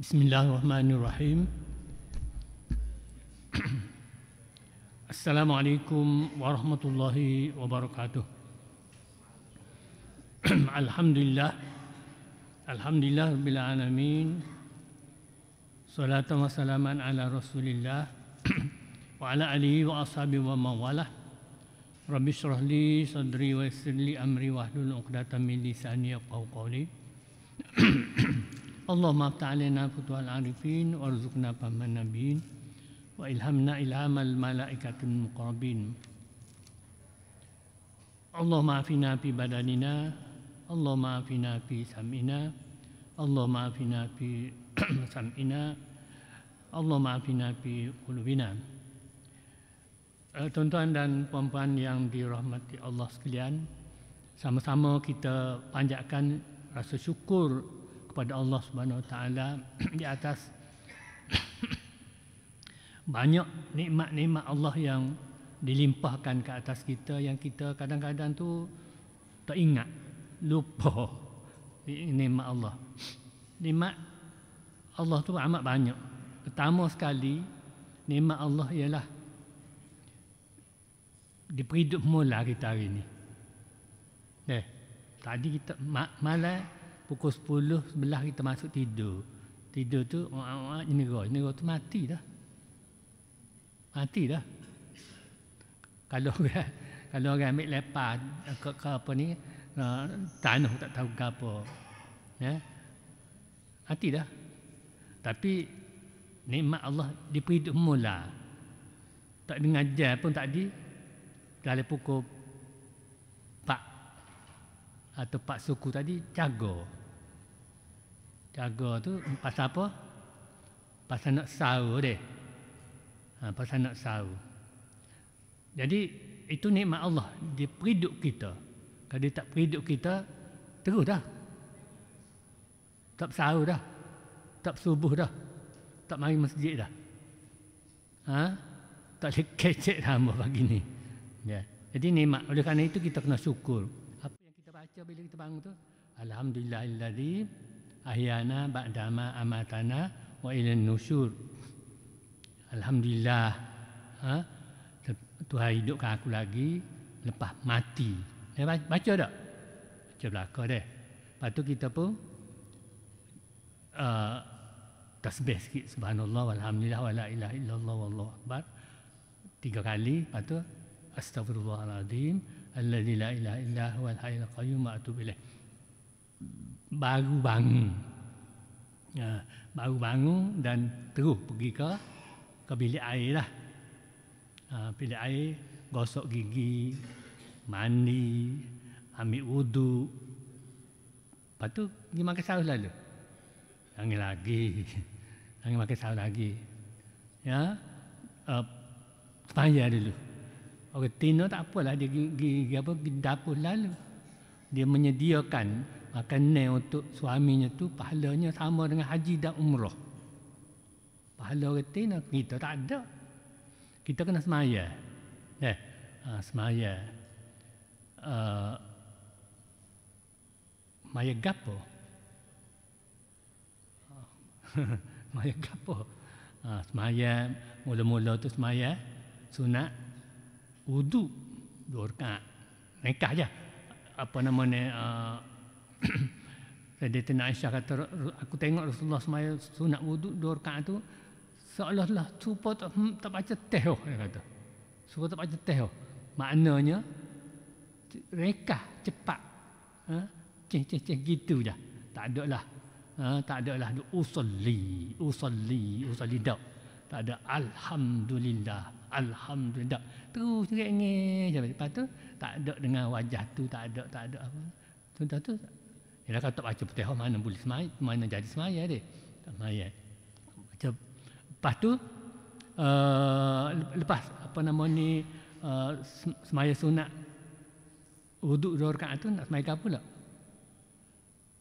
Bismillahirrahmanirrahim. Assalamualaikum warahmatullahi wabarakatuh. Alhamdulillah. Alhamdulillah rabbil alamin. Salatu wassalaman ala Rasulillah wa ala alihi wa ashabihi wa mawalah. Rabbi shrah li sadri wa yassir li amri wahlul 'uqdatam min lisani yafqahu qawli. Allahumma aftah alaina futuhal arifin warzuqna fahman nabiyyin wa ilhamna ilhamal malaikatil muqarrabin. Allahumma afina fi badanina, Allahumma afina fi sam'ina, Allahumma afina fi sam'ina, Allahumma afina fi qulubina. Tuan-tuan dan puan-puan yang dirahmati Allah sekalian, sama-sama kita panjatkan rasa syukur kepada Allah Subhanahu Wa Taala di atas banyak nikmat-nikmat Allah yang dilimpahkan ke atas kita, yang kita kadang-kadang tu tak ingat, lupa nikmat Allah. Nikmat Allah tu amat banyak. Pertama sekali, nikmat Allah ialah diberi hidup mula kita hari ni. Tadi kita malam pukul 10, 11 kita masuk tidur. Tidur tu jenera tu mati dah. Mati dah. Kalau orang ambil lepas ke apa ni, tanah tak tahu ke apa. Ya. Mati dah. Tapi nikmat Allah diberi hidup mula. Tak dengar jam pun tadi dalam pukul 4 atau 4 suku tadi jaga. Jaga tu pasal apa? Pasal nak sahur deh. Pasal nak sahur. Jadi itu nikmat Allah. Dia periduk kita. Kalau dia tak periduk kita, terus dah. Tak sahur dah. Tak subuh dah. Tak mari masjid dah. Tak boleh kecek sama pagi ni. Ya. Jadi nikmat. Oleh kerana itu kita kena syukur. Apa yang kita baca bila kita bangun tu? Alhamdulillahillazi ahyana ba'dama amatana wa ilan nusyur. Alhamdulillah, Tuhan hidupkan aku lagi lepas mati. Baca tak? Baca belakang deh. Lepas tu kita pun tasbih sikit, subhanallah walhamdulillah wa la ilaha illallah wallahu akbar 3 kali. Lepas tu astaghfirullahaladzim alladzi la ilaha illa huwal hayyul qayyum wa atubu ilaih. Baru bangun dan terus pergi ke bilik air lah. Bilik air, gosok gigi, mandi, ambil wudu. Lepas tu pergi makan sahur lalu. Jangan makan sahur lagi. Ya, sembahyang dulu. Orang Tino tak apalah, dia pergi dapur lalu. Dia menyediakan makanan untuk suaminya tu, pahalanya sama dengan haji dan umrah. Pahala orang kita tak ada. Kita kena semaya. Semaya. Semaya gapo? Semaya gapo? Semaya mula-mula tu semaya sunat wudu 2 rakaat. Nikah je. Apa namanya, Sayyidatina Aisyah kata, aku tengok Rasulullah semaya sunat wuduk 2 rakaat tu seolah-olah supaya tak baca teh. Dia kata supaya tak baca teh. Maknanya rekah cepat, ceh gitu je. Tak ada lah usolli dak. Tak ada alhamdulillah terus ngek je. Lepas tu tak ada dengan wajah tu, tak ada apa. Tuan-tuan tu ialah kalau tak baca Fatihah mana boleh semaya, mana jadi semaya dia. Tak semaya. Baca. Lepas tu lepas apa nama ni, semaya sunat wuduk 2 rakaat tu nak semaya apa pula?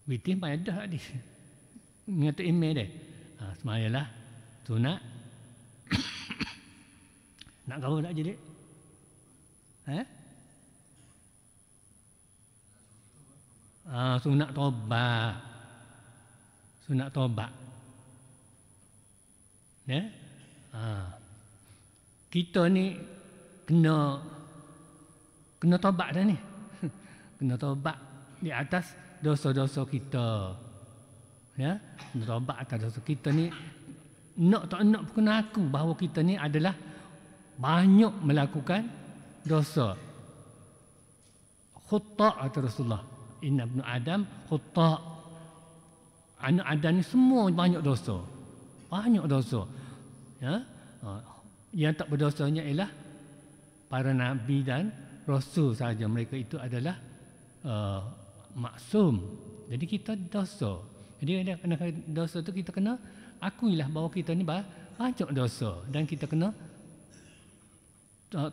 Witir pun dah ni. Ingat email dia. Semayalah sunat. Nak kau nak jadi? Sunat tobat. Ya. Kita ni kena tobat dah ni. Kena tobat di atas dosa-dosa kita. Ya, kena tobat atas dosa kita ni. Nak tak nak pun kena aku bahawa kita ni adalah banyak melakukan dosa. Khutta' kata Rasulullah. Inna ibnu Adam khutta'. Anak Adam ni semua banyak dosa. Banyak dosa. Ya. Yang tak berdosanya ialah para nabi dan rasul saja. Mereka itu adalah maksum. Jadi kita dosa. Jadi kena dosa tu kita kena akuilah bahawa kita ni banyak dosa dan kita kena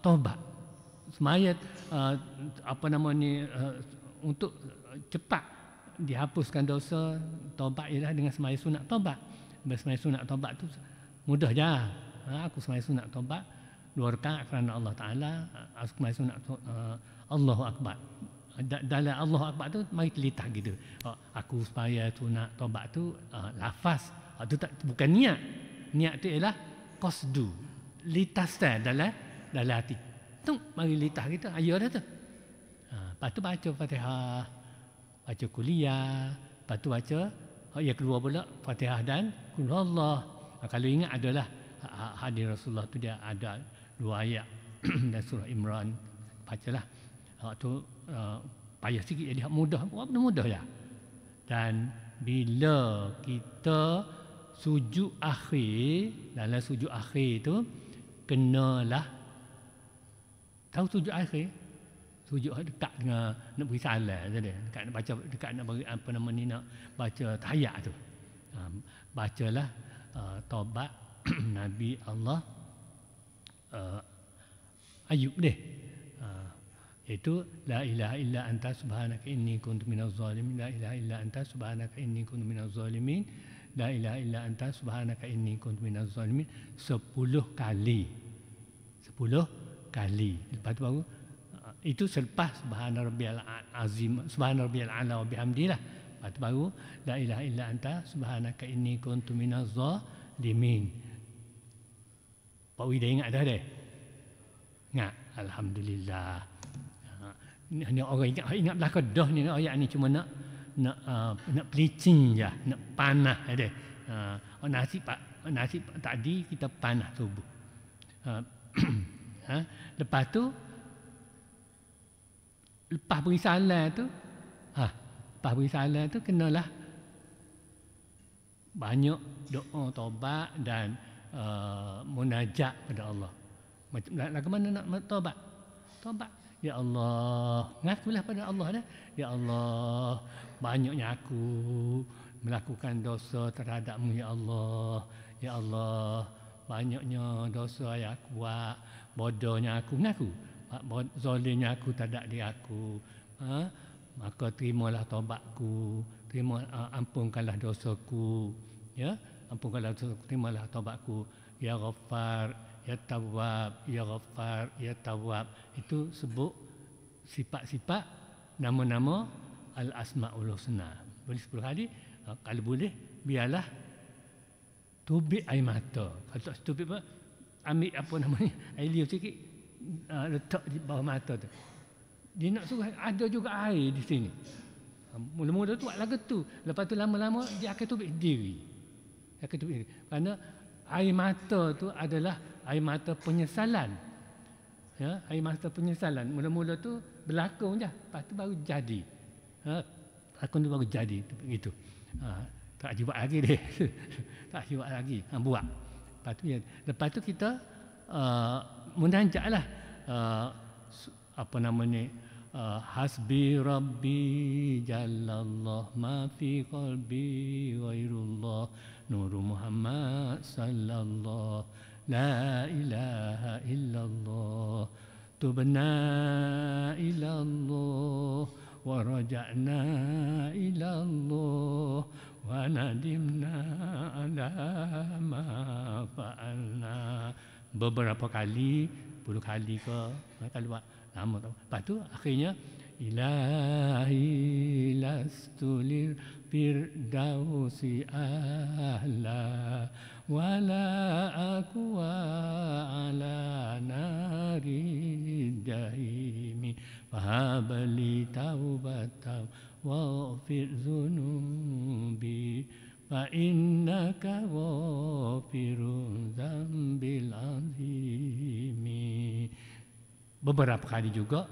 taubat. Semaya untuk cepat dihapuskan dosa, taubat ialah dengan semaya sunat taubat. Semaya sunat taubat tu mudah je. Aku semaya sunat taubat 2 rakaat kerana Allah Taala. Aku semaya sunat Allahu Akbar. Dalam Allahu Akbar tu mari telitah gitu. Aku semaya sunat taubat tu lafaz. Itu tak bukan niat. Niat tu ialah qasdu. Litas dalam hati. Tu mari litah kita. Ayo dah tu. Lepas tu baca Fatihah, baca kuliah, lepas tu baca yang kedua pula Fatihah dan Qul Allah. Kalau ingat adalah hadis Rasulullah tu dia ada 2 ayat dan surah Imran, bacalah. Tu payah sikit jadi mudah, mudah ya. Dan bila kita sujud akhir, dalam sujud akhir tu kenalah tahu sujud akhir, sujud dekat dengan nak beri salam saja, dekat nak baca, dekat nak beri apa nama ni, nak baca tahiyat tu. Bacalah taubat Nabi Allah Ayub deh. Iaitu la ilaha illa anta subhanaka inni kuntu minaz zalimin, la ilaha illa anta subhanaka inni kuntu minaz zalimin, la ilaha illa anta subhanaka inni kuntu minaz zalimin 10 kali. 10 kali. Lepas tu baru itu selepas subhana rabbiyal azim, subhana rabbiyal ala wa bihamdihi lah. Lepas tu baru la ilaha illa anta subhanaka inni kuntu minaz zalimin. Pak Wi dah ingat dah deh. Ingat, alhamdulillah. Ni orang ingat belakang dah ni ayat ni cuma nak pelicin je, nak panah ada. Nasi tadi kita panah tubuh. Lepas tu lepas beri salam tu, lepas beri salam tu kenalah banyak doa taubat dan munajat pada Allah. Macam lagu mana nak taubat? Taubat. Ya Allah, ngakulah pada Allah dah. Ya Allah, banyaknya aku melakukan dosa terhadap-Mu ya Allah. Ya Allah, banyaknya dosa yang aku buat, bodohnya aku mengaku, zalimnya aku terhadap diri aku. Maka terimalah taubatku, ampunkanlah dosaku. Ya, ampunkanlah dosaku, terimalah taubatku. Ya Ghaffar, Ya Tawwab, Ya Ghaffar, Ya Tawwab. Itu sebut sifat-sifat nama-nama Al-Asma'ul Husna. Boleh 10 kali. Kalau boleh, biarlah tubik air mata. Kalau tak tubik apa, ambil apa namanya, air liur sikit, letak di bawah mata tu. Dia nak suruh ada juga air di sini. Mula-mula tu buat lagu tu. Lepas tu lama-lama dia akan tubik diri. Kerana air mata tu adalah air mata penyesalan. Ya, air mata penyesalan. Mula-mula tu berlakon je, lepas tu baru jadi. Lakon tu baru jadi begitu. Tak buat lagi deh. Tak buat lagi. Buat. Lepas tu kita munajatlah apa nama ni, hasbi rabbi jallallah ma fi qalbi ghairullah nuru Muhammad sallallahu la ilaha illallah tubna ilallah wa raja'na ilallah wa nadimna ala ma fa'alna. Beberapa kali, 10 kali ke, kalau buat lama tu. Lepas tu akhirnya ilahi lastu lil firdausi ahla wala aqwa ala nari jahimi fahabli taubatan waghfir dhunubi fa innaka ghafirun dzambil azimi. Beberapa kali juga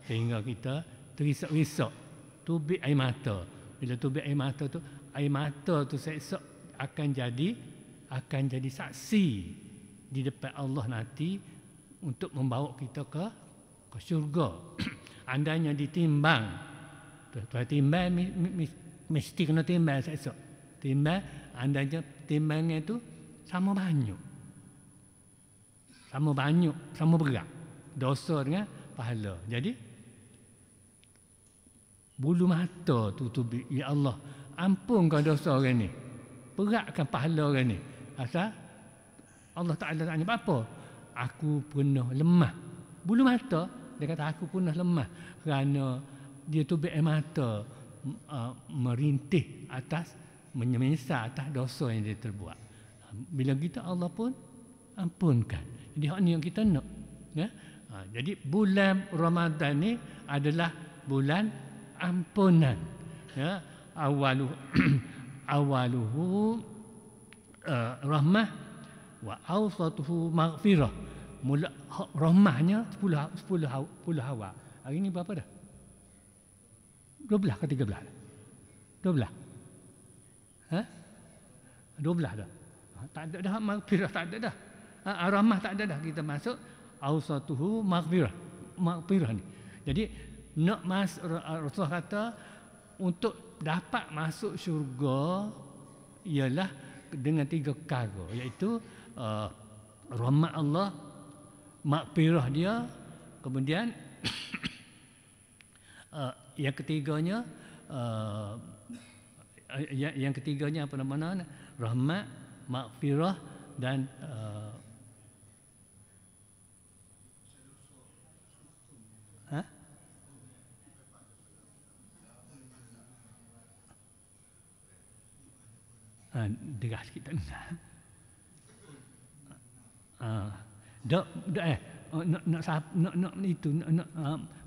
sehingga kita terisak-risak, tubik air mata. Bila tubik air mata tu, air mata tu sesak akan jadi saksi di depan Allah nanti untuk membawa kita ke syurga. Andainya ditimbang, timbang mesti kena timbang sesak. Timbang, andainya timbangnya itu sama banyak, sama berat dosa dengan pahala. Jadi bulu mata tu tubik, ya Allah, ampunkan dosa orang ni, beratkan pahala orang ni. Asal Allah Ta'ala tanya apa? Aku pernah lemah. Bulu mata, dia kata aku pernah lemah kerana dia tubik air mata merintih atas, menyesal atas dosa yang dia terbuat. Bila kita, Allah pun ampunkan. Jadi hak ni yang kita nak, ya? Jadi bulan Ramadan ni adalah bulan ampunan, ya. Awaluhu rahmah wa awsatuhu maghfirah. Mula rahmahnya 10 awal. Hari ni berapa dah? 12 ke 13? 12. 12 dah. Tak ada dah maghfirah, tak ada dah. Rahmah tak ada dah. Kita masuk awsatuhu maghfirah ni. Jadi nak Rasulullah kata untuk dapat masuk syurga ialah dengan 3 perkara, iaitu rahmat Allah, maghfirah dia, kemudian yang ketiganya apa nama, rahmat, maghfirah dan deras sikit tak nak itu nak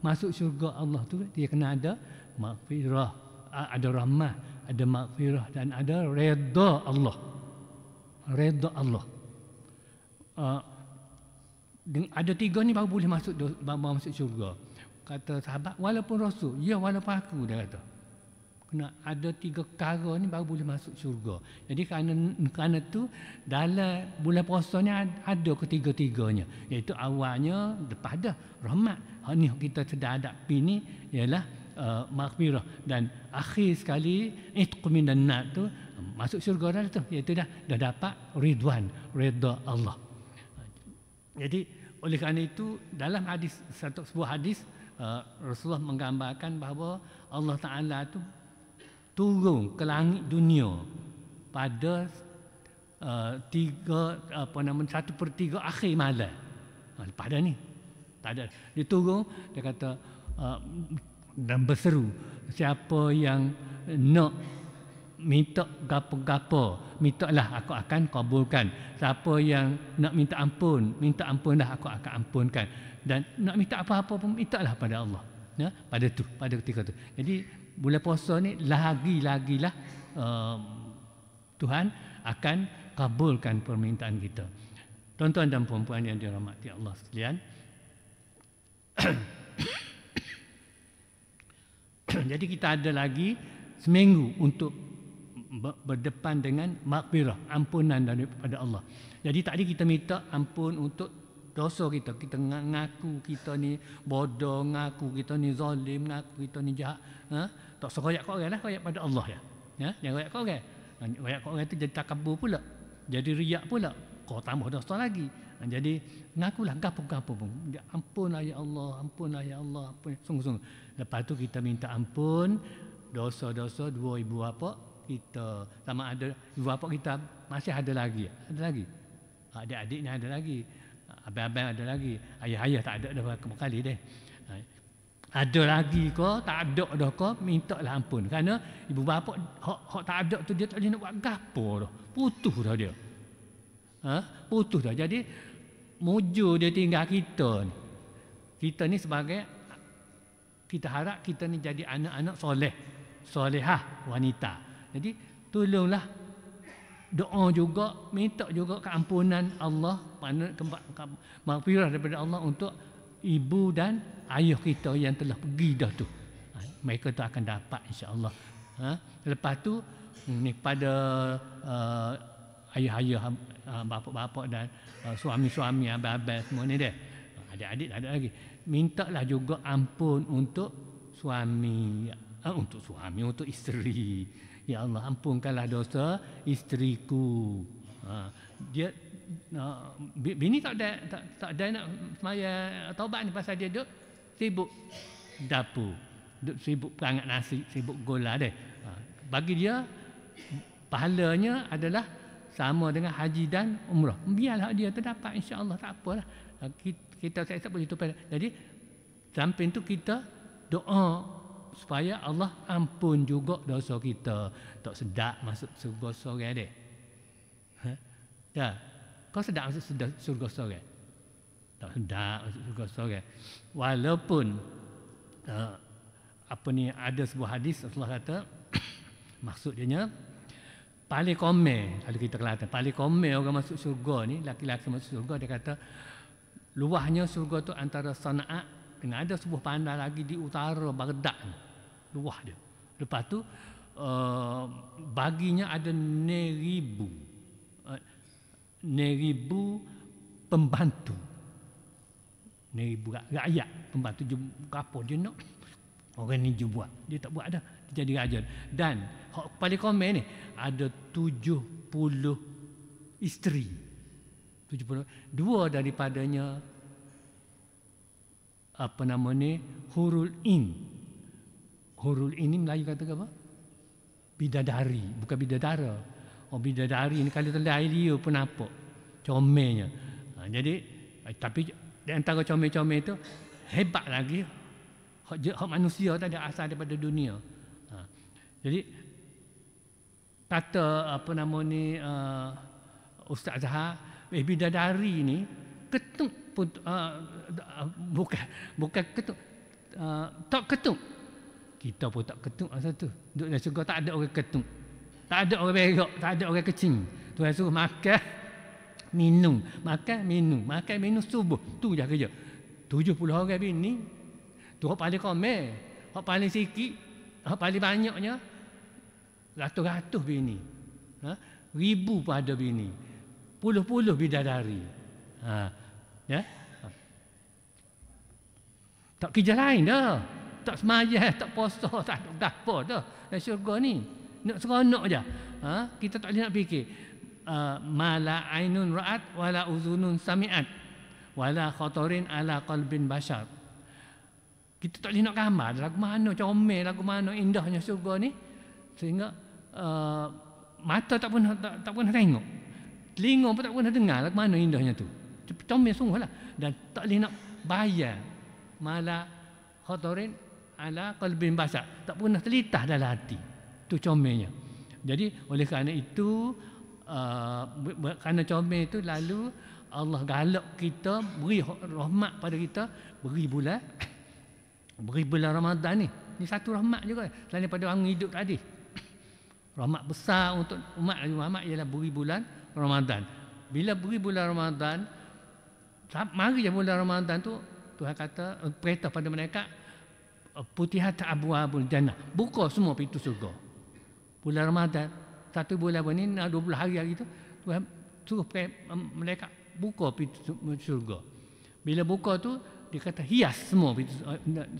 masuk syurga Allah tu, dia kena ada maghfirah, ada rahmah, ada maghfirah dan ada redha Allah. Redha Allah. Ada 3 ni baru boleh masuk syurga. Kata sahabat, walaupun Rasul, ya walaupun aku, dia kata. Kena ada 3 perkara ni baru boleh masuk syurga. Jadi kerana tu dalam bulan puasa ni ada ketiga-tiganya, iaitu awalnya lepas dah rahmat, ni kita sedang hadapi ni ialah maghfirah, dan akhir sekali itq minan nar tu masuk syurga dah tu, iaitu dah dapat ridwan, redha Allah. Jadi oleh kerana itu dalam sebuah hadis Rasulullah menggambarkan bahawa Allah Ta'ala tu turun ke langit dunia pada 1/3 akhir malam. Lepas dah ni tak ada, dia turun, dia kata dan berseru, siapa yang nak minta gapo-gapo, mintalah aku akan kabulkan. Siapa yang nak minta ampunlah aku akan ampunkan. Dan nak minta apa-apa pun mintalah pada Allah, ya, pada ketika tu. Jadi bulan puasa ni lagilah Tuhan akan kabulkan permintaan kita. Tuan-tuan dan puan-puan yang dirahmati Allah sekalian, jadi kita ada lagi seminggu untuk berdepan dengan maghfirah, ampunan daripada Allah. Jadi tadi kita minta ampun untuk dosa kita. Kita ngaku kita ni bodoh, ngaku kita ni zalim, ngaku kita ni jahat. Tak seroyak kat orang lah, royak pada Allah ya. Jangan royak kat orang. Royak kat orang tu jadi takabur pula, jadi riak pula, kau tambah dosa lagi. Jadi ngakulah gapo-gapo pun. Ampunlah ya Allah, ampunlah ya Allah, ampun sungguh-sungguh. Lepas tu kita minta ampun dosa-dosa 2 ibu bapa kita, sama ada ibu bapa kita masih ada lagi. Adik-adik ni ada lagi. Abang-abang ada lagi. Ayah-ayah tak ada dah berapa kali deh. Ada lagi ke, tak ada dah ke, mintalah ampun. Kerana ibu bapa hak tak ada tu dia tak boleh nak buat gapo dah. Putus dah dia. Putus dah. Jadi mujur dia tinggal kita ni. Kita ni sebagai, kita harap kita ni jadi anak-anak soleh, solehah wanita. Jadi tolonglah doa juga, minta juga keampunan Allah, maghfirah daripada Allah untuk ibu dan ayah kita yang telah pergi dah tu. Mereka tu akan dapat insya-Allah. Lepas tu ni pada ayah-ayah, bapa-bapa dan suami-suami, abang-abang semua ni dia. Adik-adik tak ada lagi. Mintalah juga ampun untuk suami, untuk isteri. Ya Allah, ampunkanlah dosa isteriku. Dia bini tak ada nak semaya taubat ni pasal dia duk sibuk dapur, duk sibuk perangat nasi, sibuk gola dia. Bagi dia pahalanya adalah sama dengan haji dan umrah. Biarlah dia terdapat insya-Allah, tak apalah. Kita tak boleh tupai. Jadi samping tu kita doa supaya Allah ampun juga dosa kita. Tak sedap masuk surga seorang dia. Ya. Kau sedap masuk surga seorang? Tak sedap masuk surga seorang. Walaupun ada sebuah hadis Rasulullah kata maksudnya paling komen, kalau kita Kelantan, paling komen orang masuk surga ni, laki-laki masuk surga, dia kata luahnya surga tu antara Sana'a, kena ada sebuah bandar lagi di utara Baghdad, luah dia. Lepas tu baginya ada 9,000 pembantu, 9,000 rakyat pembantu. Apa dia nak orang ni buat, dia tak buat dah, dia jadi raja. Dan paling komen ni ada 70 isteri, 70. Dua daripadanya hurul in. Hurul in ni Melayu kata apa? Bidadari, bukan bidadara. Bidadari ni kalau terlalu dia pun nampak comelnya. Jadi tapi di antara comel-comel itu hebat lagi hak manusia tak ada asal daripada dunia. Jadi kata Ustaz Zahar, bidadari ni ketuk pun bukan ketuk, tak ketuk. Kita pun tak ketuk masa tu. Duduk dalam syurga tak ada orang ketuk. Tak ada orang berak, tak ada orang kecing. Tuhan suruh makan, minum, makan, minum subuh. Tu je kerja. 70 orang bini. Tu hak paling komen, hak paling sikit, hak paling banyaknya ratus-ratus bini. Ribu pun ada bini. Puluh-puluh bidadari. Ya. Tak kerja lain dah. Tak semayah, tak puasa, tak ada apa dah. Dalam syurga ni. Nak seronok je. Kita tak boleh nak fikir. Mala ainun ra'at wala uzunun sami'at wala khatarin ala qalbin bashar. Kita tak boleh nak gambar lagu mana comel, lagu mana indahnya syurga ni, sehingga mata tak pernah tengok, telinga pun tak pernah dengar lagu mana indahnya tu. Comel sungguhlah. Dan tak boleh nak bayar. Mala khatarin ala qalbin bashar, tak pernah terlintas dalam hati. Itu comelnya. Jadi oleh kerana itu, kerana comel itu, lalu Allah galak kita, beri rahmat pada kita, beri bulan Ramadan ni. Ini satu rahmat juga selain daripada orang hidup tadi. Rahmat besar untuk umat Nabi Muhammad ialah beri bulan Ramadan. Bila beri bulan Ramadan, mari je bulan Ramadan tu, Tuhan kata, perintah pada mereka, putihat abwabul jannah, buka semua pintu surga. Bulan Ramadan, satu bulan ni 20 hari tu, Tuhan suruh mereka buka pintu surga. Bila buka tu, dia kata hias semua pintu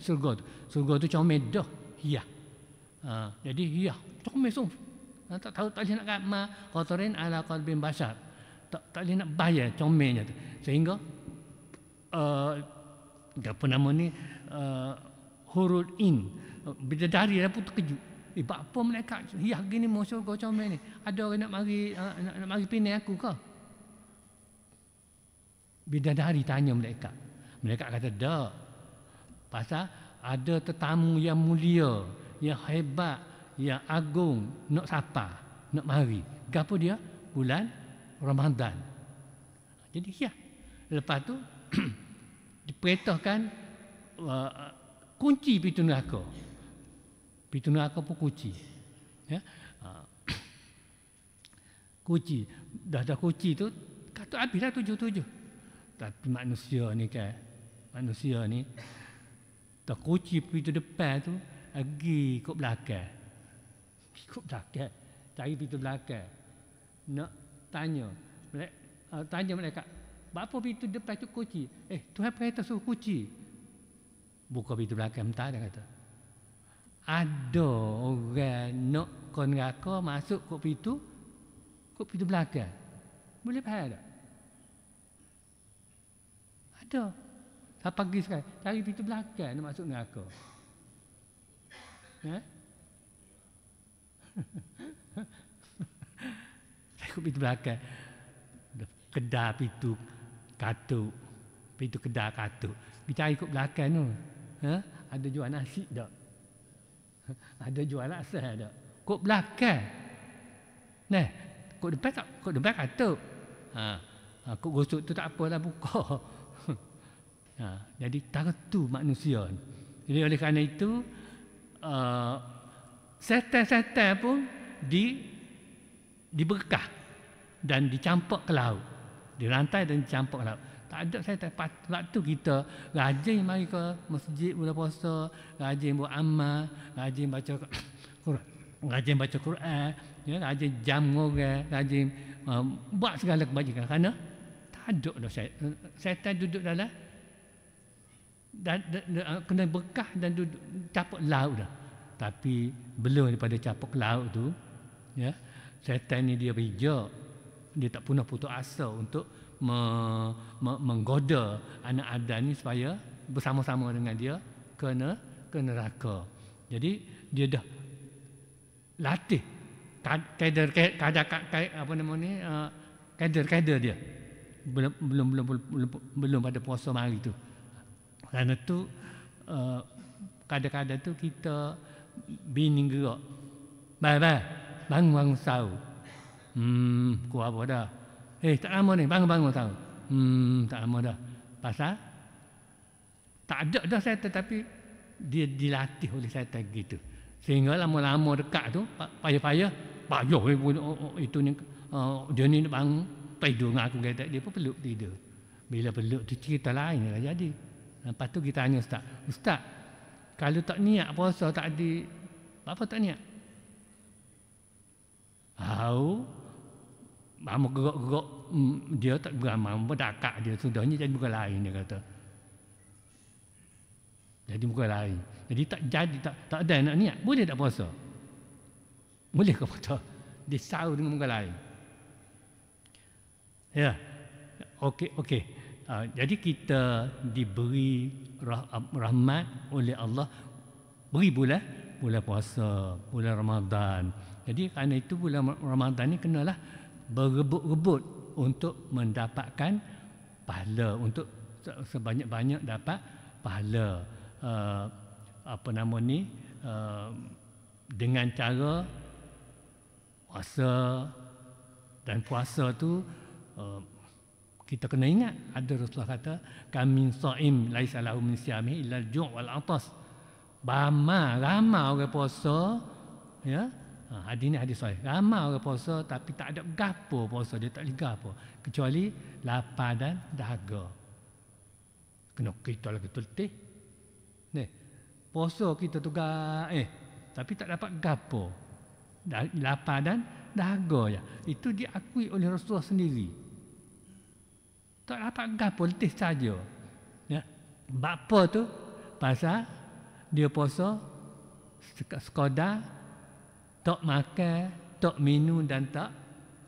surga tu. Surga tu comel dah, hias. Jadi hias, comel semua. Tak tahu, tak boleh nak gambar khatarin ala qalbin bashar. Tak boleh nak bayar comelnya tu. Sehingga hurul in, bidadari dah pun terkejut. Apa mereka hias gini mau syurga comel ni? Ada orang nak mari pinai aku ke? Bidadari tanya mereka. Mereka kata dak. Pasal ada tetamu yang mulia, yang hebat, yang agung nak sapa, nak mari. Gapo dia? Bulan Ramadan. Jadi ya. Lepas tu diperintahkan kunci pintu neraka. Pintu neraka pun kunci. Ya. Kunci. Dah kunci tu kata habislah 7. Tapi manusia ni tak kunci pintu depan tu lagi ikut belakang. Cari pintu belakang. Nak tanya mereka, apa pintu depan tu kunci? Tuhan perintah suruh kunci. Buka pintu belakang mentah, dia kata. Ada orang nak ke neraka masuk ke pintu belakang. Boleh faham tak? Ada. Saya pagi sekarang cari pintu belakang nak masuk neraka. Saya ikut pintu belakang. Kedai pintu kedai katuk. Kita cari ikut belakang tu. Ada jual nasi tak? Ada jual laksa tak? Kok belakang. Nah, kok depan katuk. Kok gosok tu tak apalah buka. Jadi tertu manusia. Jadi oleh kerana itu setan-setan pun diberkah dan dicampak ke laut. Dirantai dan dicampak ke laut. Tak ada setan. Waktu kita rajin mari ke masjid bulan puasa, rajin buat amal, rajin baca Quran, ya, rajin jam orang, rajin buat segala kebajikan. Kerana tak ada dah setan duduk dalam dan kena berkah dan duduk capak laut dah. Tapi belum daripada capak laut tu, ya, setan ni dia bijak. Dia tak pernah putus asa untuk menggoda anak Adam ni supaya bersama-sama dengan dia ke neraka. Jadi dia dah latih kader dia belum pada puasa mari tu. Kerana tu kadang-kadang tu kita bini gerak. Bangun sahur. Ku apa dah? Tak lama ni, bangun sahur. Tak lama dah. Pasal tak ada dah syaitan, tapi dia dilatih oleh syaitan gitu. Sehingga lama-lama dekat tu payah-payah itu ni dia ni bangun tidur dengan aku kata dia pun peluk tidur. Bila peluk tu cerita lain lah jadi. Lepas tu kita tanya Ustaz, kalau tak niat puasa tadi, apa tak niat? Mama gerak-gerak dia tak beramam, berdakak dia sudahnya jadi bukan lain dia kata. Jadi bukan lain. Jadi tak ada nak niat, boleh tak puasa? Boleh ke puasa? Dia sahur dengan bukan lain. Ya. Okey. Jadi kita diberi rahmat oleh Allah, beri bulan puasa, bulan Ramadan. Jadi kerana itu bulan Ramadan ni kenalah berebut-rebut untuk mendapatkan pahala, untuk sebanyak-banyak dapat pahala. Dengan cara puasa, dan puasa tu kita kena ingat ada Rasulullah kata kamin shaim laisa lahu min siyami illa al-ju' wal 'atas. Ramai orang puasa, ya. Hadis ni hadis sahih. Ramai orang puasa tapi tak ada gapo puasa dia, tak boleh gapo kecuali lapar dan dahaga. Kena kita lagi letih. Ni. Puasa kita tugas tapi tak dapat gapo. Lapar dan dahaga ya. Itu diakui oleh Rasulullah sendiri. Tak dapat gapo, letih saja. Ya. Bapa tu pasal dia puasa sekadar tak makan, tak minum dan tak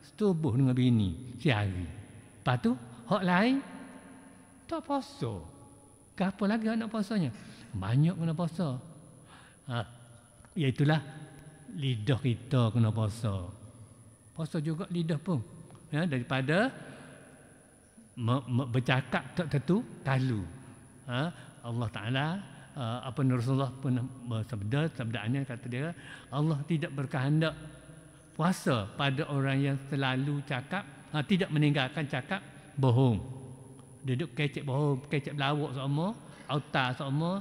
setubuh dengan bini sehari. Lepas tu hak lain tak puasa. Gapo lagi nak puasanya? Banyak kena puasa. Iaitulah lidah kita kena puasa. Puasa juga lidah pun. Ya, daripada bercakap tak tentu kalu. Allah Ta'ala apa Rasulullah pernah sabdaannya kata dia, Allah tidak berkehendak puasa pada orang yang selalu cakap, tidak meninggalkan cakap bohong. Duduk kecek bohong, kecek belawak semua, auta semua,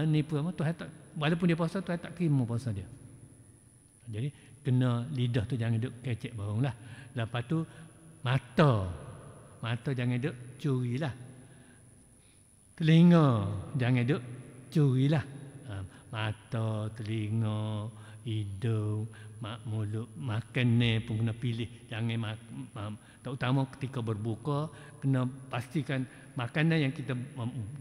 nipu semua, Tuhan tak, walaupun dia puasa, Tuhan tak terima puasa dia. Jadi kena lidah tu jangan duduk kecek bohong lah. Lepas tu mata jangan duduk curi lah. Telinga jangan duduk curi lah. Mata, telinga, hidung, mulut, makan pun kena pilih. Jangan terutama ketika berbuka, kena pastikan makanan yang kita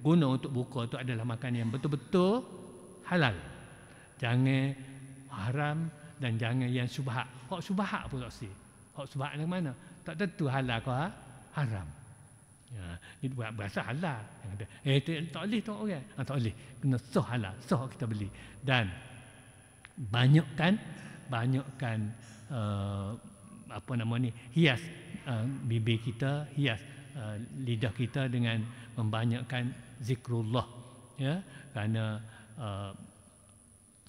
guna untuk buka itu adalah makanan yang betul-betul halal. Jangan haram dan jangan yang syubhat. Hak syubhat pun tak sih. Hak syubhat yang mana? Tak tentu halal ke haram. Ya, itu berasa halal. Tak boleh tak orang. Tak boleh. Kena sah halal, sah kita beli. Dan banyakkan apa nama ni, hias bibir kita, hias lidah kita dengan membanyakkan zikrullah, ya, kerana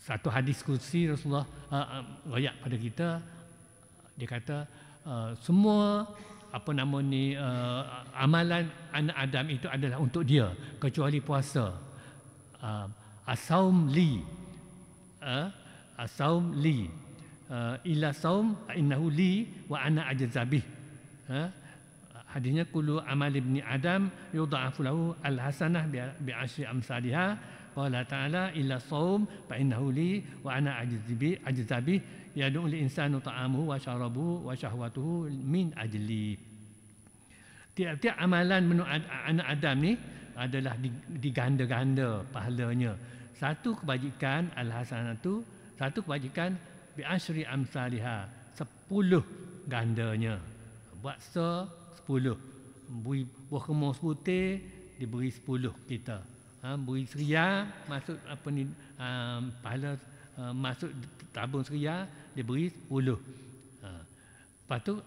satu hadis kursi Rasulullah royak pada kita, dia kata semua apa nama ni amalan anak Adam itu adalah untuk dia kecuali puasa. As-saum li as-saum li illa saum innahu li wa ana ajzabih. Hadisnya kullu amal ibni Adam yudha'afu lahu al-hasanah bi asyri amsalha. Qala ta'ala illa saum fa innahu li wa ana ajzabih yad'u al-insanu ta'amuhu wa syarabuhu wa syahwatuhu min ajli. Tiap-tiap amalan menu anak Adam ni adalah diganda-ganda pahalanya. Satu kebajikan al-hasanatu, satu kebajikan bi asyri amsalha, 10 gandanya. Buat 10. Beri buah kemas putih diberi 10 kita. Beri seria masuk apa ni pahala masuk tabung seria diberi 10. Lepas tu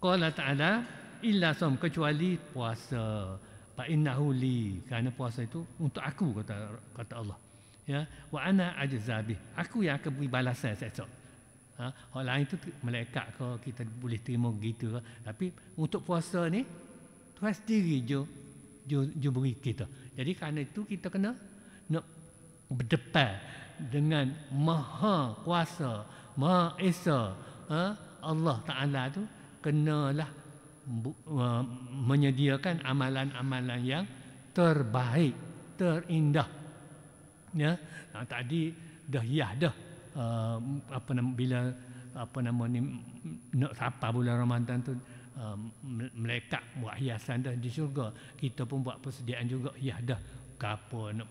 qala ta'ala illa saum, kecuali puasa. Fa innahu li, kerana puasa itu untuk aku, kata Allah. Ya, wa ana ajzabih, aku yang akan beri balasan esok. Orang lain tu malaikat ke, kita boleh terima begitu ke. Tapi untuk puasa ni Tuhan sendiri je beri kita. Jadi kerana itu kita kena nak berdepan dengan Maha Kuasa, Maha Esa, Allah Ta'ala tu, kenalah menyediakan amalan-amalan yang terbaik, terindah. Ya, tadi dah apa nama, bila apa nama ni nak sapa bulan Ramadan tu, malaikat buat hiasan dah di syurga. Kita pun buat persediaan juga, hias dah gapo nak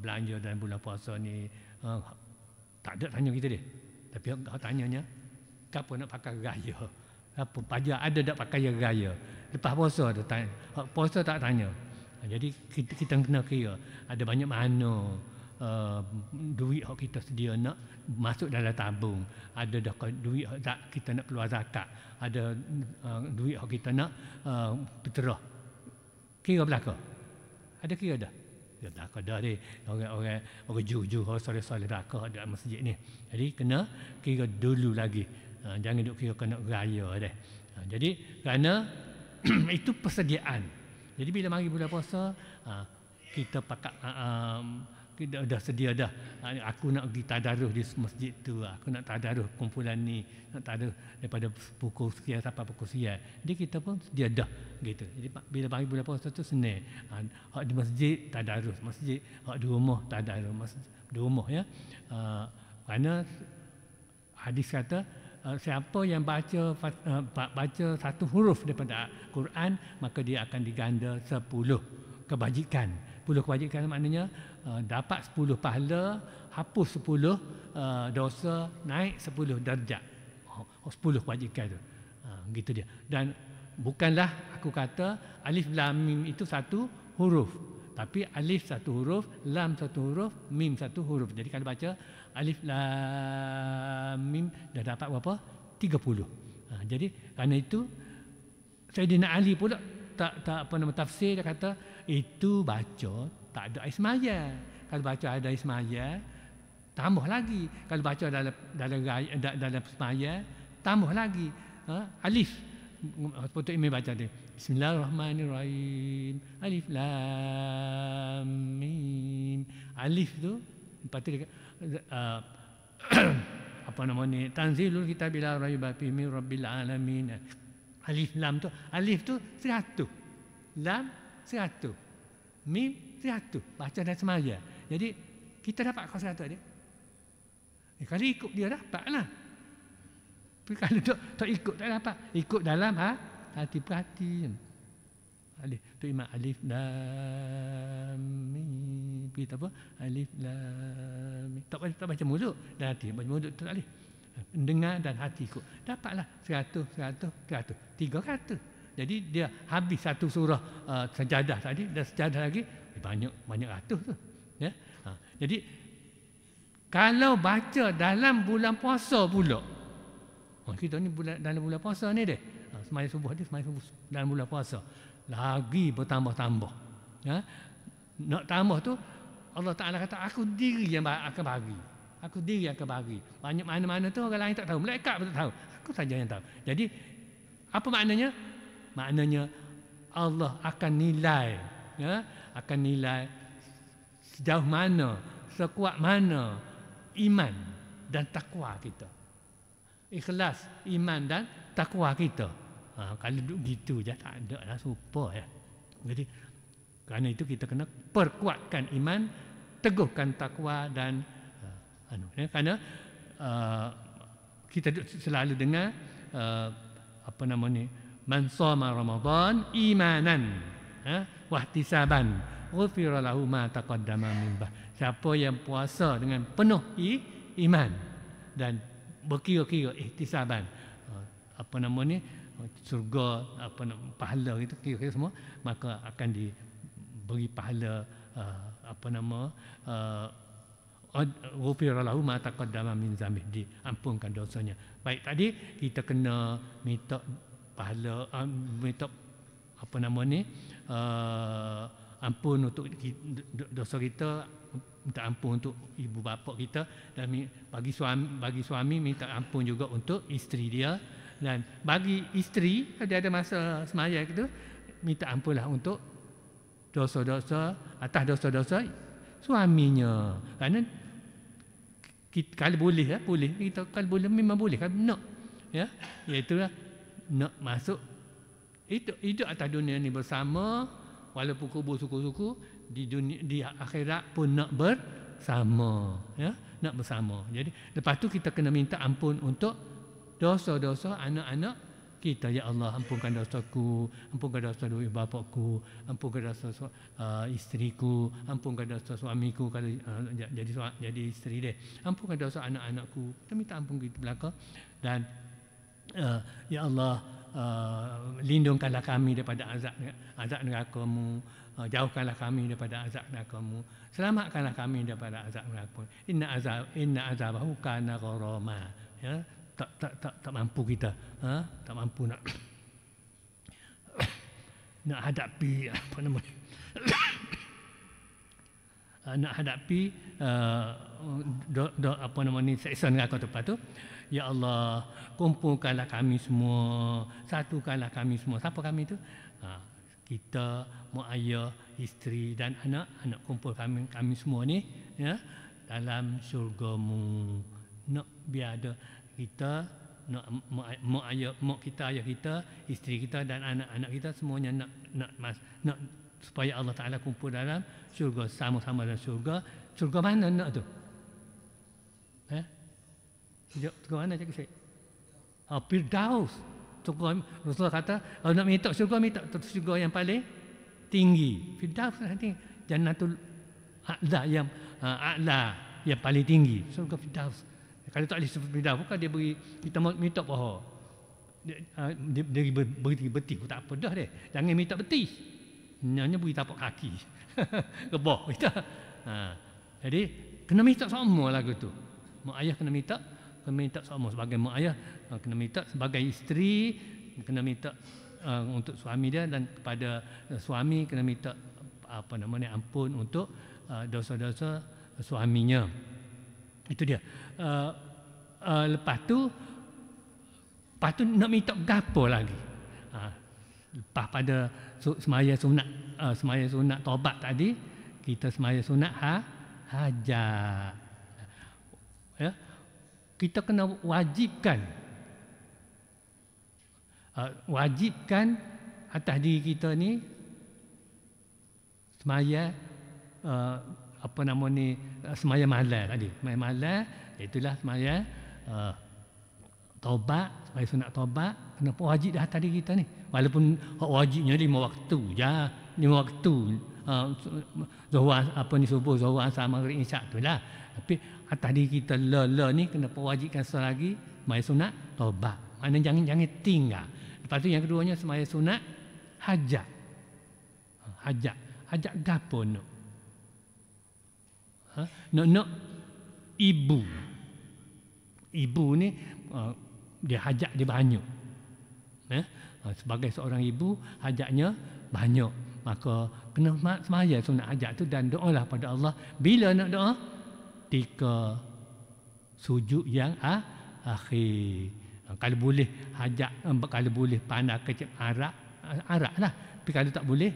belanja dalam bulan puasa ni. Tak ada tanya kita dia. Tapi tanyanya gapo nak pakai raya. Apa pajak ada tak pakai raya. Lepas puasa tu tanya. Puasa tak tanya. Jadi kita kena kira ada banyak mana duit yang kita sedia nak masuk dalam tabung, ada dah duit tak kita nak keluar zakat, ada duit yang kita nak fitrah. Kira belaka. Ada kira dah. Ya belaka dah ni. Orang jujur, orang soleh-soleh belaka dalam masjid ni. Jadi kena kira dulu lagi. Jangan duk kira kena raya dah. Jadi kerana itu persediaan. Jadi bila mari bulan puasa, kita pakat kita dah sedia dah. Aku nak pergi tadarus di masjid tu, aku nak tadarus kumpulan ni, nak tadarus daripada pukul sekian sampai pukul sekian. Jadi kita pun sedia dah gitu. Jadi bila mari bulan puasa tu senang. Hak di masjid tadarus masjid, hak di rumah tadarus masjid di rumah, ya. Kerana hadis kata siapa yang baca satu huruf daripada Quran, maka dia akan diganda 10 kebajikan. 10 kebajikan maknanya dapat 10 pahala, hapus 10 dosa, naik 10 darjat. 10 kebajikan tu. Gitu dia. Dan bukanlah aku kata alif lam mim itu satu huruf. Tapi alif satu huruf, lam satu huruf, mim satu huruf. Jadi kalau baca alif lam mim dah dapat berapa? 30. Jadi kerana itu Sayyidina Ali pula tak apa nama tafsir, dia kata itu baca tak ada air semaya. Kalau baca ada air semaya, tambah lagi. Kalau baca dalam semaya, tambah lagi. Alif. Sepatutnya imam baca dia. Bismillahirrahmanirrahim. Alif lam mim. Alif tu patut apa nama ni? Tanzilul kitabil la raiba fihi min rabbil alamin. Alif lam tu, alif tu 100. Lam 100. Mim 100. Baca dan semaya. Jadi kita dapat kau 100 dia. Kalau ikut dia dapatlah. Tapi kalau tak ikut tak dapat. Ikut dalam hati perhati. Alif tu imam alif lam mim. Kita apa? Alif lam mim. Tak baca mulut dan hati. Baca mulut tak boleh. Dengar dan hati ikut. Dapatlah 100, 300. Jadi dia habis satu surah sajadah tadi dan sajadah lagi banyak ratus tu. Ya. Jadi kalau baca dalam bulan puasa pula. Kita ni dalam bulan puasa ni deh. Semaya subuh dalam bulan puasa. Lagi bertambah-tambah. Ya. Nak tambah tu Allah Taala kata aku diri yang akan bagi. Aku diri yang akan bagi. Banyak mana-mana tu orang lain tak tahu. Malaikat pun tak tahu. Aku saja yang tahu. Jadi apa maknanya? Maknanya Allah akan nilai, ya, akan nilai sejauh mana, sekuat mana iman dan takwa kita. Ikhlas, iman dan takwa kita. Kalau duduk gitu je tak ada lah super ya. Jadi kerana itu kita kena perkuatkan iman, teguhkan takwa dan kerana kita selalu dengar apa nama ni, man shoma Ramadan imanan wa ihtisaban ghufira lahu ma taqaddama min bah. Siapa yang puasa dengan penuh iman dan berkira-kira ihtisaban, apa nama ni, surga, apa pahala itu kira-kira semua, maka akan diberi pahala apa nama ghufira lahu ma taqaddama min dzambih, diampunkan dosanya. Baik, tadi kita kena minta pahala, minta apa nama ni, ampun untuk dosa kita, minta ampun untuk ibu bapa kita, dan bagi suami minta ampun juga untuk isteri dia, dan bagi isteri kalau dia ada masa semaya itu minta ampunlah untuk dosa-dosa, atas dosa-dosa suaminya. Kerana kalau boleh boleh kita, kalau boleh memang boleh, kalau nak ya, iaitu nak masuk hidup atas dunia ni bersama, walaupun kubur suku-suku, di dunia, di akhirat pun nak bersama, ya, nak bersama. Jadi lepas tu kita kena minta ampun untuk dosa-dosa anak-anak kita. Ya Allah, ampunkan dosaku, ampunkan dosa ibu bapaku, ampunkan dosa isteriku, ampunkan dosa suamiku kalau jadi isteri dia, ampunkan dosa anak-anakku. Kita minta ampun gitu belaka. Dan ya Allah, lindungkanlah kami daripada azab neraka-Mu, jauhkanlah kami daripada azab neraka-Mu, selamatkanlah kami daripada azab neraka. Inna azabahu kana gharama. Ya, tak mampu kita, tak mampu nak hadapi apa nama nak hadapi apa nama ni, seksa neraka tempat tu. Ya Allah, kumpulkanlah kami semua, satukanlah kami semua. Siapa kami tu? Kita, mak ayah, isteri dan anak kumpul kami semua ni, ya, dalam syurga-Mu. Nak biar ada kita, nak mak kita, ayah kita, isteri kita dan anak-anak kita semuanya nak supaya Allah Taala kumpul dalam syurga, sama-sama dalam syurga. Syurga mana nak tu? Syurga mana cakap saya? Firdaus. Rasulullah kata kalau nak minta syurga yang paling tinggi. Firdaus nanti jannatul a'la, yang a'la, yang paling tinggi. Syurga Firdaus. Kalau tak boleh Firdaus, bukan dia beri kita minta paha. Dia beri beti pun tak apa dah dia. Jangan minta beti. Hanya beri tapak kaki. Rebah kita. Jadi kena minta semua lagu tu. Mak ayah kena minta semua sebagai mak ayah, kena minta sebagai isteri, kena minta untuk suami dia, dan kepada suami kena minta apa namanya ampun untuk dosa-dosa suaminya. Itu dia. Lepas tu nak minta gapo lagi? Lepas pada semaya sunat taubat tadi, kita semaya sunat hajat. Ya. Kita kena wajibkan atas diri kita ni semaya semaya malam tadi. Semaya malam itulah semaya taubat, semaya sunat taubat. Kenapa wajib dah atas diri kita ni? Walaupun wajibnya 5 waktu je, 5 waktu. Zuhur subuh, zuhur, asar, maghrib, isyak itulah. Tapi atas diri kita ni kenapa wajibkan selagi semaya sunat taubat. Maknanya jangan tinggal. Lepas tu yang keduanya semaya sunat hajat. Hajat gapo nak? Nak ibu. Ibu ni dia hajat dia banyak. Sebagai seorang ibu hajatnya banyak. Maka kena semaya sunat hajat tu dan doalah pada Allah. Bila nak doa? Ketika sujud yang akhir. Kalau boleh hajat, kalau boleh pandai kecil arak lah. Tapi kalau tak boleh,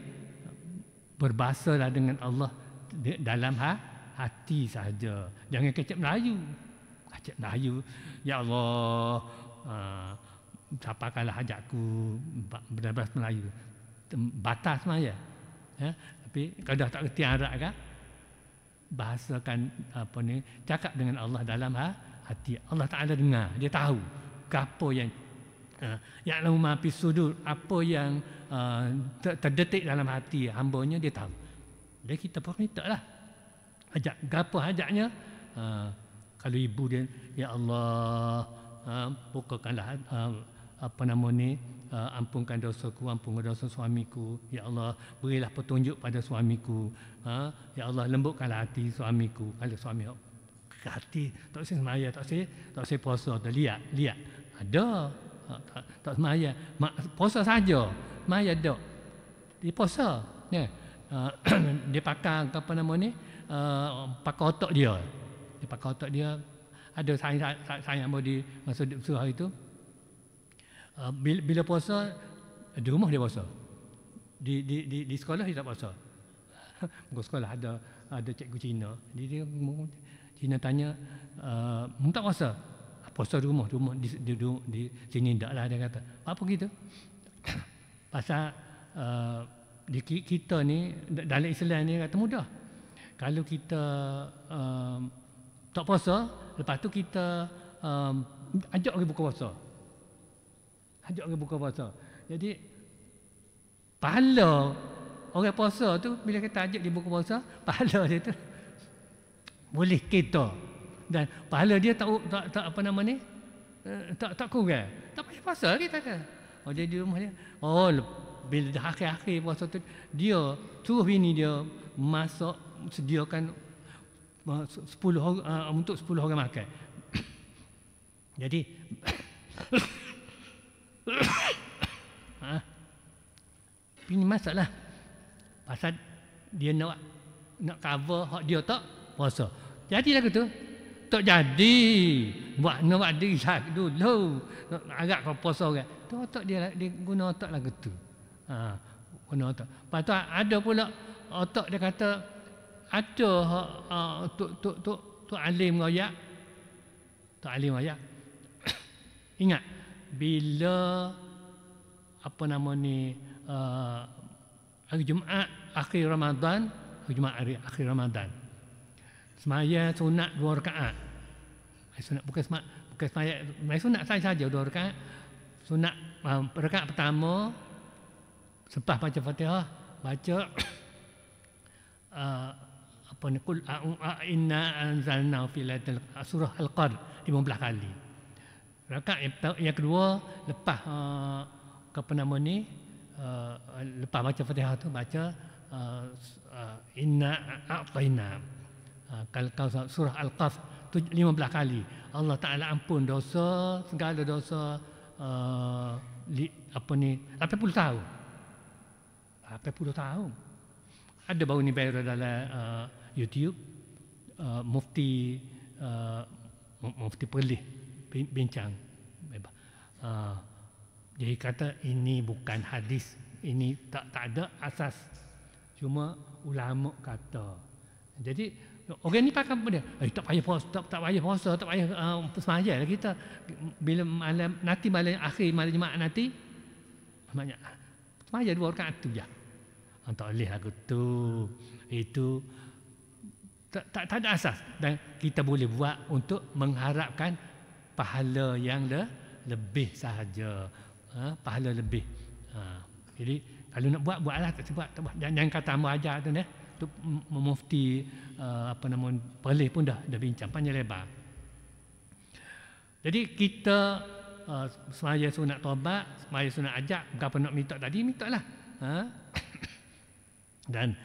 berbahasalah dengan Allah dalam hati saja. Jangan kecil Melayu. Kecil Melayu, ya Allah, capakanlah hajatku, benar-benar Melayu. Batas maya. Tapi kalau dah tak kerti Arab kan, bahasakan cakap dengan Allah dalam hati. Allah Taala dengar, dia tahu apa yang ya'lamu ma fis sudur, apa yang terdetik dalam hati hamba-Nya, dia tahu. Jadi kita pun mintalah hajat. Gapo hajatnya? Kalau ibu dia, ya Allah, bukakanlah ampunkan dosaku, ampunkan dosa suamiku. Ya Allah, berilah petunjuk pada suamiku. Ya Allah, lembutkanlah hati suamiku. Kalau suami hati tak usah semaya, tak usah puasa, lihat ada tak semaya, puasa saja, semaya ada dia puasa ya. Dia pakai pakai otak dia. Dia pakai otak dia. Ada saya di masa suruh itu, bila puasa di rumah dia puasa, di sekolah dia tak puasa. Muka sekolah ada cikgu Cina, dia Cina tanya, tak puasa? Puasa di rumah di sini tak lah, dia kata. Apa gitu? Pasal kita ni dalam Islam ni kata mudah. Kalau kita tak puasa, lepas tu kita ajak orang buka puasa. Ajak orang buka puasa. Jadi pahala orang puasa tu, bila kita ajak dia buka puasa, pahala dia tu boleh kita. Dan pahala dia tak kurang. Tak payah puasa kita kata. Dia di rumah dia. Bila dah akhir-akhir puasa tu, dia suruh bini dia masak, sediakan 10 untuk 10 orang makan. Jadi ini masalah. Pasal dia nak cover hak dia tak puasa. Jadi lagu tu tak jadi. Buat diri sak dulu. Agak kau puasa orang. Tu otak dia guna otak lagu tu. Guna otak. Lepas tu ada pula otak dia kata ada tu alim royak. Tu alim royak. Ingat bila hari Jumaat akhir Ramadan, akhir Ramadan, semaya sunat 2 rakaat. Sunat bukan semaya sunat saja 2 rakaat. Sunat rakaat pertama selepas baca Fatihah, baca qul inna anzalna fi lailatul surah Al-Qadr 15 kali. Rakaat yang kedua lepas lepas baca Fatihah tu baca inna a'tayna. Kalau surah Al-Qaf tu 15 kali. Allah Taala ampun dosa, segala dosa 80 tahun. 80 tahun. ada baru ni viral dalam YouTube, Mufti Perlis bincang. Jadi kata ini bukan hadis, ini tak ada asas. Cuma ulama kata. Jadi orang ni pakai apa dia? Tak payah puasa, tak payah puasa, tak payah sembahyang lah kita. Bila malam akhir malam Jumaat nanti, maknanya sembahyang 2 rakaat tu je. Tak boleh lagu tu. Itu tak ada asas, dan kita boleh buat untuk mengharapkan pahala yang lebih sahaja. Pahala lebih. Jadi kalau nak buatlah, tak buat. Jangan kata hamba ajar tu ni. Tu Mufti Perlis pun dah bincang panjang lebar. Jadi kita semaya sunat taubat, semaya sunat ajak, berapa nak minta tadi, mintalah. Dan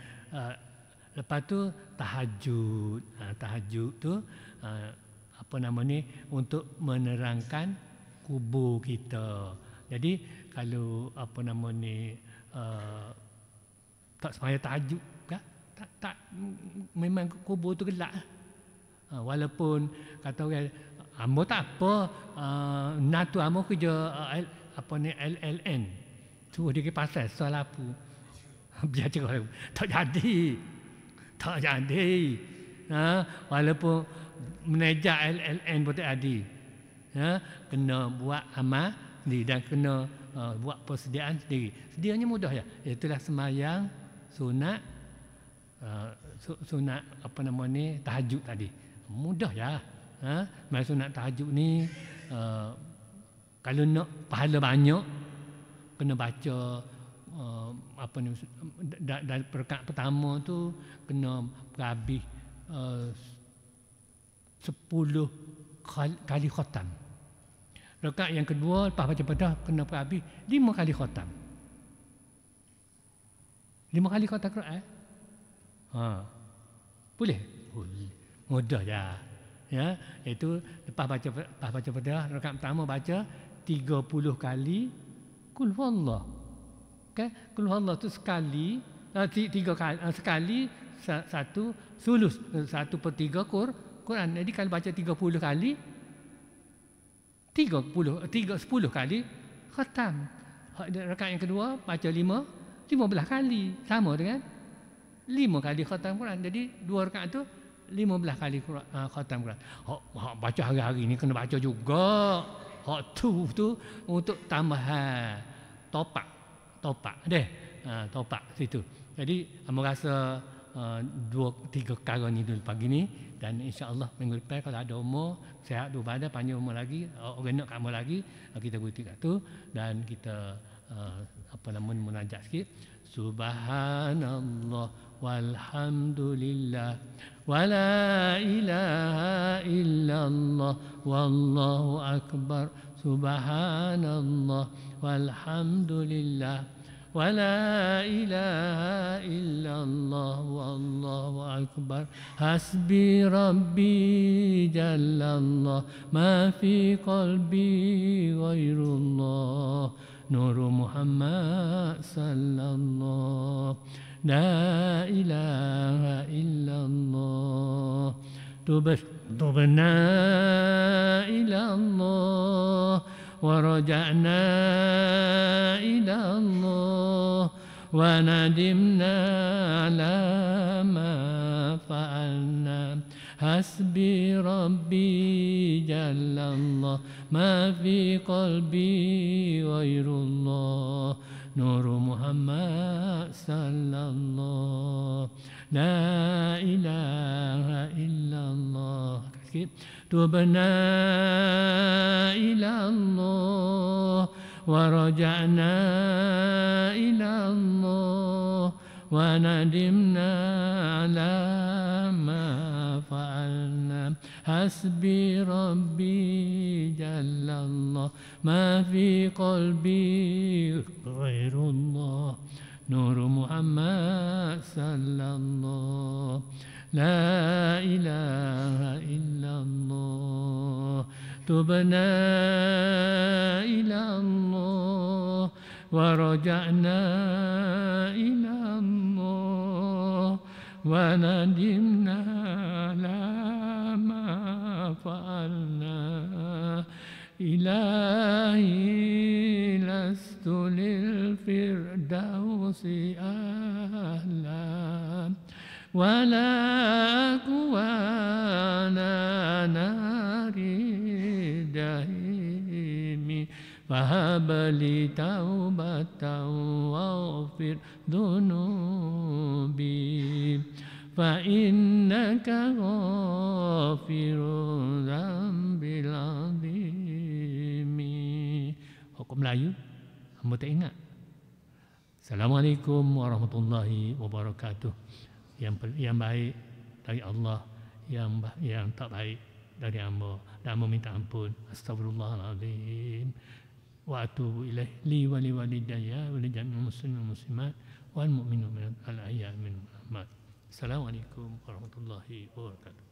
lepas tu tahajud. Tahajud tu untuk menerangkan kubur kita. Jadi kalau tak semaya tahajud, tak memang kubur tu gelap. Walaupun kata orang hamba tak apa, natu hamba kerja LLN. Suruh dia ke pasal salapu. Biar cakap tak jadi. Walaupun meneja LLN pun tak jadi. Kena buat amal sendiri dan kena buat persediaan sendiri. Sedianya mudah ya. Itulah sembahyang sunat tahajud tadi. Mudah ya. Sembahyang sunat tahajud ni kalau nak pahala banyak, kena baca dari rakaat pertama tu kena berhabis 10 kali khatam. Rakaat yang kedua lepas baca Fatihah kena berhabis 5 kali khatam. 5 kali khatam Quran. Boleh? Boleh. Mudah ya. Ya, itu lepas baca Fatihah rakaat pertama baca 30 kali Qul huwallah. Okay? Qul huwallah tu sekali 3 kali sekali satu sulus 1/3 Quran. Jadi kalau baca 30 kali 10 kali khatam. Rakaat yang kedua baca 15 kali, sama dengan 5 kali khatam Quran. Jadi 2 rakaat tu 15 kali khatam Quran. Baca hari-hari ni kena baca juga. Tu untuk tambahan topak deh. Topak situ. Jadi hamba rasa 2-3 perkara ni dulu pagi ni, dan insya-Allah minggu depan kalau ada umur sihat dua badan panjang umur lagi, orang nak kamu lagi, kita bukti kat tu, dan kita munajat sikit. Subhanallah walhamdulillah wala ilaha illallah wallahu akbar. Subhanallah walhamdulillah wala ilaha illallah wallahu akbar. Hasbi rabbi jallallah ma fi qalbi ghairullah. Nur Muhammad sallallahu la ilaha illallah. Tubna ilallah wa raja'na ilallah wa nadimna ala ma fa'alna. Hasbi rabbi jallallah ma fi qalbi ghairullah. Nur Muhammad sallallahu la ilaha illallah. Sikit. Tubna ilallah wa raja'na ilallah wa nadimna ala ma fa'alna. Hasbi rabbi jallallah ma fi qalbi ghairullah. Nur Muhammad sallallahu la ilaha illallah. Tubna ilallah wa raja'na ilallah وندمنا على ما فعلنا إلهي لست للفردوس أهلا ولا أكوانا نار الجحيم فهب لي توبة واغفر ذنوبي فإنك غافر الذنب العظيم. Hukum Melayu hamba tak ingat. Assalamualaikum warahmatullahi wabarakatuh. Yang baik dari Allah, yang tak baik dari hamba, dan hamba minta ampun. Astagfirullahalazim. Wa atubu ilaih li wa li walidayya wa li jami'il muslimin wal muslimat wal mu'minin wal ahya'i minhum. Assalamualaikum warahmatullahi wabarakatuh.